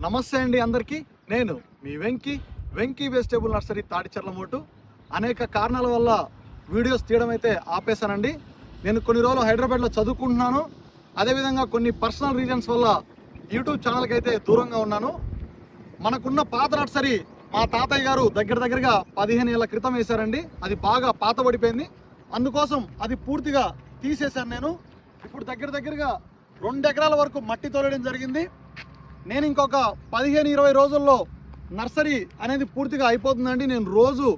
నమస్తే అండి అందరికీ. నేను మీ వెంకీ వెజిటేబుల్ నర్సరీ తాడిచర్లమోటు. అనేక కారణాల వల్ల వీడియోస్ తీయడం అయితే ఆపేశానండి. నేను కొన్ని రోజులు హైదరాబాద్లో చదువుకుంటున్నాను. అదేవిధంగా కొన్ని పర్సనల్ రీజన్స్ వల్ల యూట్యూబ్ ఛానల్కి అయితే దూరంగా ఉన్నాను. మనకున్న పాత నర్సరీ మా తాతయ్య గారు దగ్గరగా 15 ఏళ్ల క్రితం వేశారండి. అది బాగా పాతబడిపోయింది. అందుకోసం అది పూర్తిగా తీసేశాను నేను. ఇప్పుడు దగ్గరగా 2 ఎకరాల వరకు మట్టి తోలడం జరిగింది. నేను ఇంకొక 15-20 రోజుల్లో నర్సరీ అనేది పూర్తిగా అయిపోతుందండి. నేను రోజు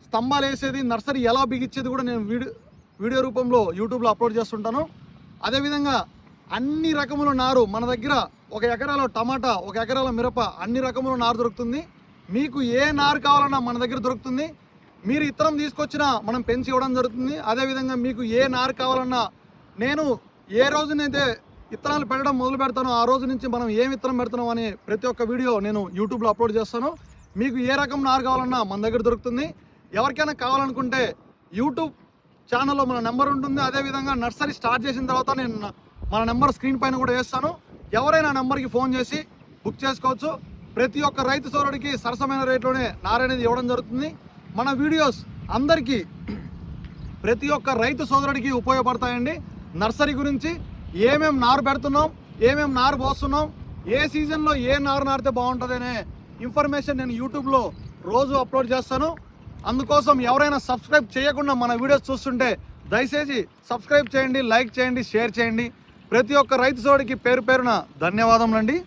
స్తంభాలు వేసేది, నర్సరీ ఎలా బిగించేది కూడా నేను వీడియో రూపంలో యూట్యూబ్లో అప్లోడ్ చేస్తుంటాను. అదేవిధంగా అన్ని రకముల నారు మన దగ్గర 1 ఎకరాలో టమాటా, 1 ఎకరాల మిరప అన్ని రకముల నారు దొరుకుతుంది. మీకు ఏ నారు కావాలన్నా మన దగ్గర దొరుకుతుంది. మీరు ఇత్తనం తీసుకొచ్చినా మనం పెంచి ఇవ్వడం జరుగుతుంది. అదేవిధంగా మీకు ఏ నారు కావాలన్నా నేను ఏ రోజునైతే విత్తనాలు పెట్టడం మొదలు పెడతానో ఆ రోజు నుంచి మనం ఏం విత్తనం పెడుతున్నాం అని ప్రతి ఒక్క వీడియో నేను యూట్యూబ్లో అప్లోడ్ చేస్తాను. మీకు ఏ రకం నారు కావాలన్నా మన దగ్గర దొరుకుతుంది. ఎవరికైనా కావాలనుకుంటే యూట్యూబ్ ఛానల్లో మన నెంబర్ ఉంటుంది. అదేవిధంగా నర్సరీ స్టార్ట్ చేసిన తర్వాత నేను మన నెంబర్ స్క్రీన్ పైన కూడా వేస్తాను. ఎవరైనా నెంబర్కి ఫోన్ చేసి బుక్ చేసుకోవచ్చు. ప్రతి ఒక్క రైతు సోదరుడికి సరసమైన రేట్లోనే నారు అనేది ఇవ్వడం జరుగుతుంది. మన వీడియోస్ అందరికీ ప్రతి ఒక్క రైతు సోదరుడికి ఉపయోగపడతాయండి. నర్సరీ గురించి ఏమేం నారు పెడుతున్నాం, ఏమేం నారు పోస్తున్నాం, ఏ సీజన్లో ఏ నారు నారితే బాగుంటుంది అనే ఇన్ఫర్మేషన్ నేను యూట్యూబ్లో రోజు అప్లోడ్ చేస్తాను. అందుకోసం ఎవరైనా సబ్స్క్రైబ్ చేయకుండా మన వీడియోస్ చూస్తుంటే దయచేసి సబ్స్క్రైబ్ చేయండి, లైక్ చేయండి, షేర్ చేయండి. ప్రతి ఒక్క రైతు సోదరుడికి పేరు పేరున ధన్యవాదములండి.